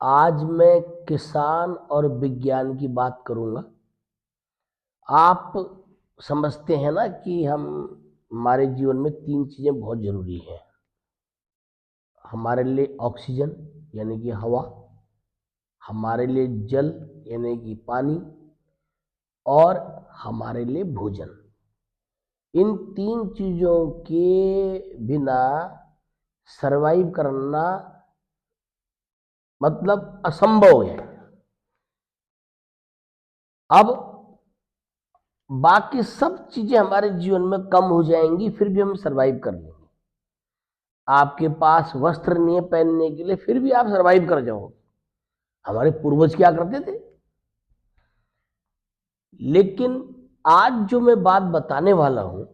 आज मैं किसान और विज्ञान की बात करूंगा। आप समझते हैं ना कि हमारे जीवन में तीन चीजें बहुत जरूरी हैं। हमारे लिए ऑक्सीजन यानी कि हवा, हमारे लिए जल यानी कि पानी, और हमारे लिए भोजन। इन तीन चीजों के बिना सरवाइव करना मतलब असंभव है। अब बाकी सब चीजें हमारे जीवन में कम हो जाएंगी, फिर भी हम सरवाइव कर लेंगे। आपके पास वस्त्र नहीं है पहनने के लिए, फिर भी आप सरवाइव कर जाओगे। हमारे पूर्वज क्या करते थे। लेकिन आज जो मैं बात बताने वाला हूं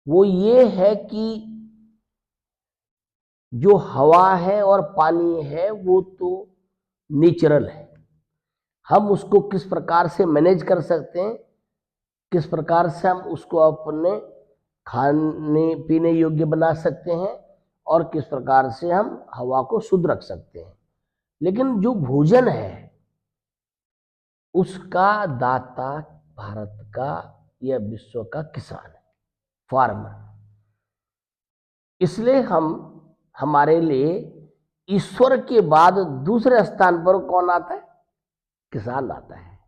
वो ये है कि जो हवा है और पानी है वो तो नेचुरल है। हम उसको किस प्रकार से मैनेज कर सकते हैं, किस प्रकार से हम उसको अपने खाने पीने योग्य बना सकते हैं, और किस प्रकार से हम हवा को शुद्ध रख सकते हैं। लेकिन जो भोजन है उसका दाता भारत का या विश्व का किसान है, फार्मर। इसलिए हमारे लिए ईश्वर के बाद दूसरे स्थान पर कौन आता है? किसान आता है।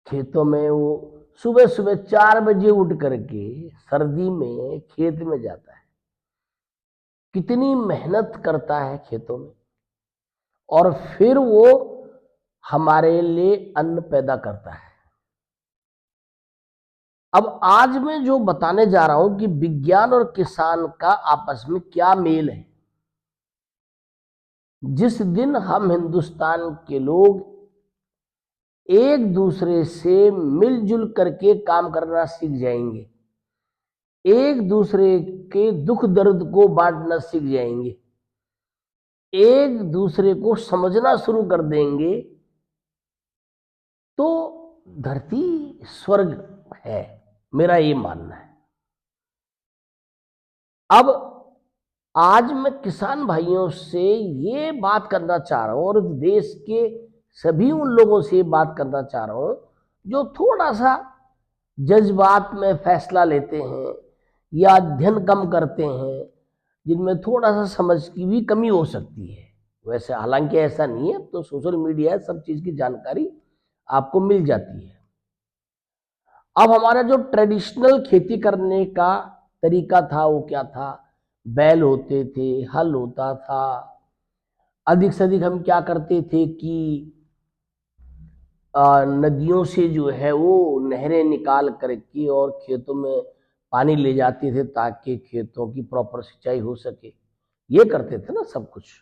खेतों में वो सुबह सुबह 4 बजे उठ करके सर्दी में खेत में जाता है, कितनी मेहनत करता है खेतों में, और फिर वो हमारे लिए अन्न पैदा करता है। अब आज मैं जो बताने जा रहा हूं कि विज्ञान और किसान का आपस में क्या मेल है। जिस दिन हम हिंदुस्तान के लोग एक दूसरे से मिलजुल करके काम करना सीख जाएंगे, एक दूसरे के दुख दर्द को बांटना सीख जाएंगे, एक दूसरे को समझना शुरू कर देंगे, तो धरती स्वर्ग है, मेरा ये मानना है। अब आज मैं किसान भाइयों से ये बात करना चाह रहा हूं, और देश के सभी उन लोगों से बात करना चाह रहा हूं जो थोड़ा सा जज्बात में फैसला लेते हैं या अध्ययन कम करते हैं, जिनमें थोड़ा सा समझ की भी कमी हो सकती है। वैसे हालांकि ऐसा नहीं है, तो सोशल मीडिया सब चीज की जानकारी आपको मिल जाती है। अब हमारा जो ट्रेडिशनल खेती करने का तरीका था वो क्या था? बैल होते थे, हल होता था। अधिक से अधिक हम क्या करते थे कि नदियों से जो है वो नहरें निकाल करके और खेतों में पानी ले जाते थे ताकि खेतों की प्रॉपर सिंचाई हो सके। ये करते थे ना सब कुछ।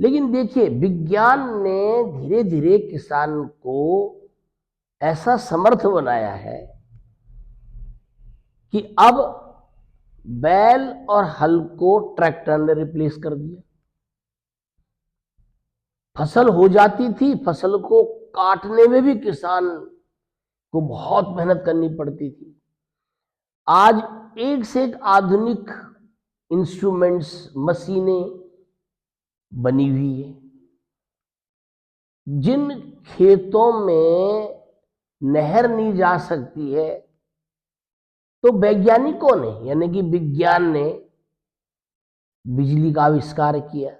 लेकिन देखिए, विज्ञान ने धीरे धीरे किसान को ऐसा समर्थ बनाया है कि अब बैल और हल को ट्रैक्टर ने रिप्लेस कर दिया। फसल हो जाती थी, फसल को काटने में भी किसान को बहुत मेहनत करनी पड़ती थी। आज एक से एक आधुनिक इंस्ट्रूमेंट्स, मशीनें बनी हुई है। जिन खेतों में नहर नहीं जा सकती है, तो वैज्ञानिकों ने यानी कि विज्ञान ने बिजली का आविष्कार किया।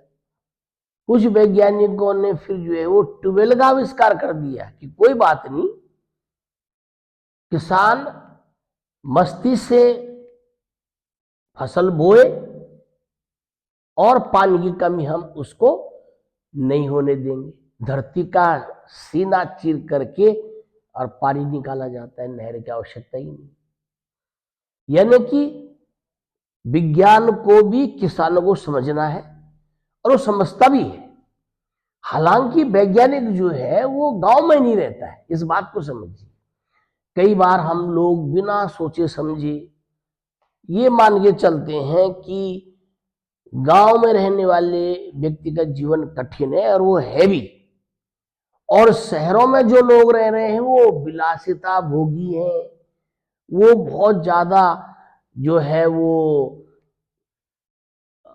कुछ वैज्ञानिकों ने फिर जो है वो ट्यूबवेल का आविष्कार कर दिया कि कोई बात नहीं, किसान मस्ती से फसल बोए और पानी की कमी हम उसको नहीं होने देंगे। धरती का सीना चीर करके और पानी निकाला जाता है, नहर की आवश्यकता ही नहीं। यानी कि विज्ञान को भी किसानों को समझना है, और वो समझता भी है। हालांकि वैज्ञानिक जो है वो गांव में नहीं रहता है, इस बात को समझिए। कई बार हम लोग बिना सोचे समझे ये मान के चलते हैं कि गांव में रहने वाले व्यक्ति का जीवन कठिन है, और वो है भी। और शहरों में जो लोग रह रहे हैं वो विलासिता भोगी हैं, वो बहुत ज्यादा जो है वो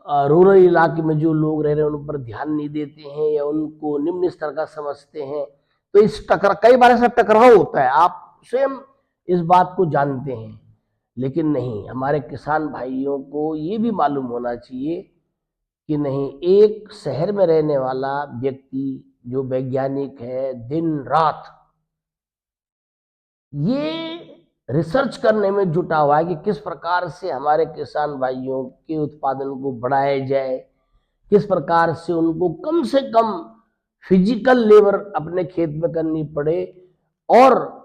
रूरल इलाके में जो लोग रह रहे हैं उन पर ध्यान नहीं देते हैं या उनको निम्न स्तर का समझते हैं, तो इस कई बार ऐसा टकराव होता है, आप स्वयं इस बात को जानते हैं। लेकिन नहीं, हमारे किसान भाइयों को ये भी मालूम होना चाहिए कि नहीं, एक शहर में रहने वाला व्यक्ति जो वैज्ञानिक है, दिन रात ये रिसर्च करने में जुटा हुआ है कि किस प्रकार से हमारे किसान भाइयों के उत्पादन को बढ़ाया जाए, किस प्रकार से उनको कम से कम फिजिकल लेबर अपने खेत में करनी पड़े और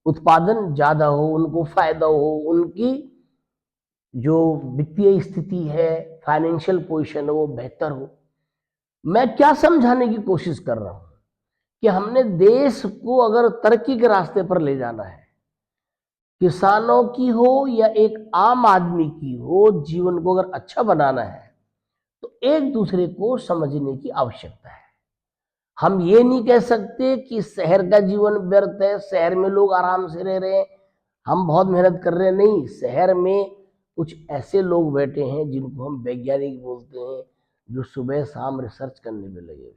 उत्पादन ज्यादा हो, उनको फायदा हो, उनकी जो वित्तीय स्थिति है, फाइनेंशियल पोजीशन है, वो बेहतर हो। मैं क्या समझाने की कोशिश कर रहा हूं कि हमने देश को अगर तरक्की के रास्ते पर ले जाना है, किसानों की हो या एक आम आदमी की हो, जीवन को अगर अच्छा बनाना है तो एक दूसरे को समझने की आवश्यकता है। हम ये नहीं कह सकते कि शहर का जीवन व्यर्थ है, शहर में लोग आराम से रह रहे हैं, हम बहुत मेहनत कर रहे हैं। नहीं, शहर में कुछ ऐसे लोग बैठे हैं जिनको हम वैज्ञानिक बोलते हैं, जो सुबह शाम रिसर्च करने में लगे हुए हैं।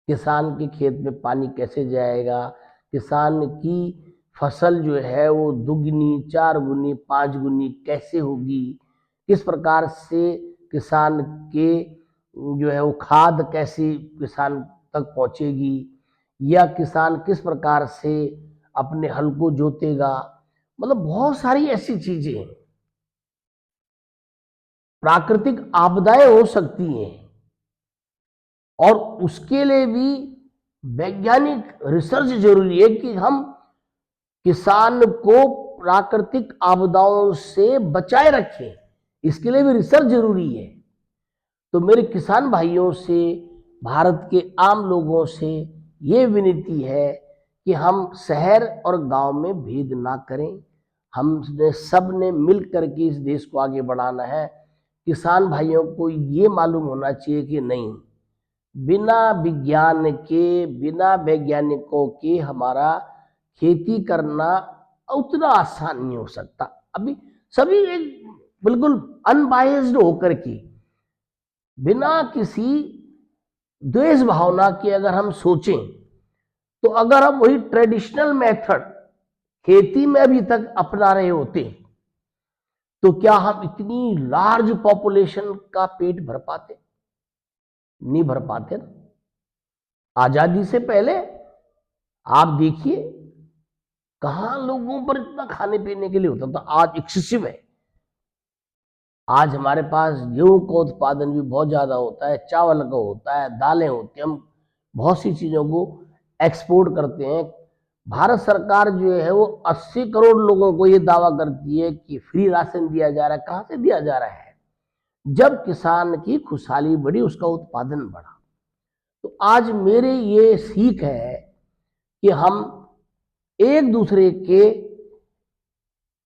किसान के खेत में पानी कैसे जाएगा, किसान की फसल जो है वो दुगनी, चार गुनी, पांच गुनी कैसे होगी, किस प्रकार से किसान के जो है वो खाद कैसे किसान तक पहुंचेगी, या किसान किस प्रकार से अपने हल को जोतेगा, मतलब बहुत सारी ऐसी चीजें हैं। प्राकृतिक आपदाएं हो सकती हैं और उसके लिए भी वैज्ञानिक रिसर्च जरूरी है कि हम किसान को प्राकृतिक आपदाओं से बचाए रखें, इसके लिए भी रिसर्च जरूरी है। तो मेरे किसान भाइयों से, भारत के आम लोगों से ये विनती है कि हम शहर और गांव में भेद ना करें। हमने सब ने मिल करके इस देश को आगे बढ़ाना है। किसान भाइयों को ये मालूम होना चाहिए कि नहीं, बिना विज्ञान के, बिना वैज्ञानिकों के हमारा खेती करना उतना आसान नहीं हो सकता। अभी सभी एक बिल्कुल अनबायस्ड होकर के, बिना किसी द्वेष भावना के अगर हम सोचें, तो अगर हम वही ट्रेडिशनल मेथड खेती में अभी तक अपना रहे होते, तो क्या हम इतनी लार्ज पॉपुलेशन का पेट भर पाते? नहीं भर पाते ना। आजादी से पहले आप देखिए कहां लोगों पर इतना खाने पीने के लिए होता था, आज एक्सेसिव है। आज हमारे पास गेहूं का उत्पादन भी बहुत ज्यादा होता है, चावल का होता है, दालें होती हैं, हम बहुत सी चीजों को एक्सपोर्ट करते हैं। भारत सरकार जो है वो 80 करोड़ लोगों को ये दावा करती है कि फ्री राशन दिया जा रहा है। कहां से दिया जा रहा है? जब किसान की खुशहाली बढ़ी, उसका उत्पादन बढ़ा। तो आज मेरे ये सीख है कि हम एक दूसरे के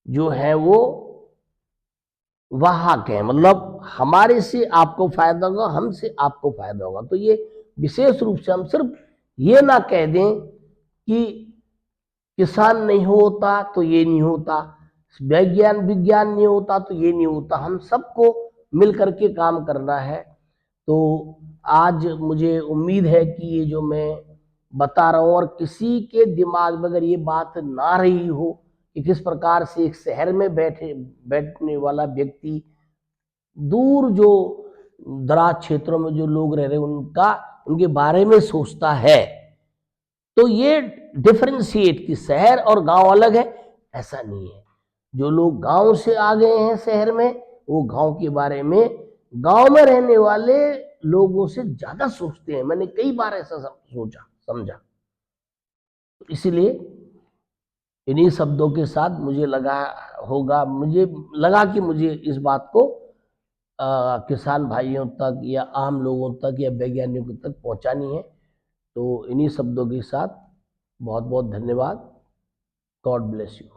जो है वो वाहक है, मतलब हमारे से आपको फायदा होगा, हमसे आपको फायदा होगा। तो ये विशेष रूप से हम सिर्फ ये ना कह दें कि किसान नहीं होता तो ये नहीं होता, विज्ञान नहीं होता तो ये नहीं होता, हम सबको मिल करके काम करना है। तो आज मुझे उम्मीद है कि ये जो मैं बता रहा हूं, और किसी के दिमाग में अगर ये बात ना रही हो कि किस प्रकार से एक शहर में बैठने वाला व्यक्ति दूर जो दराज क्षेत्रों में जो लोग रह रहे हैं उनके बारे में सोचता है, तो ये डिफरेंशिएट कि शहर और गांव अलग है, ऐसा नहीं है। जो लोग गांव से आ गए हैं शहर में, वो गांव के बारे में, गांव में रहने वाले लोगों से ज्यादा सोचते हैं। मैंने कई बार ऐसा सोचा, समझा। तो इसलिए इन्हीं शब्दों के साथ मुझे लगा कि मुझे इस बात को किसान भाइयों तक या आम लोगों तक या वैज्ञानिकों तक पहुंचानी है। तो इन्हीं शब्दों के साथ बहुत बहुत धन्यवाद। God bless you.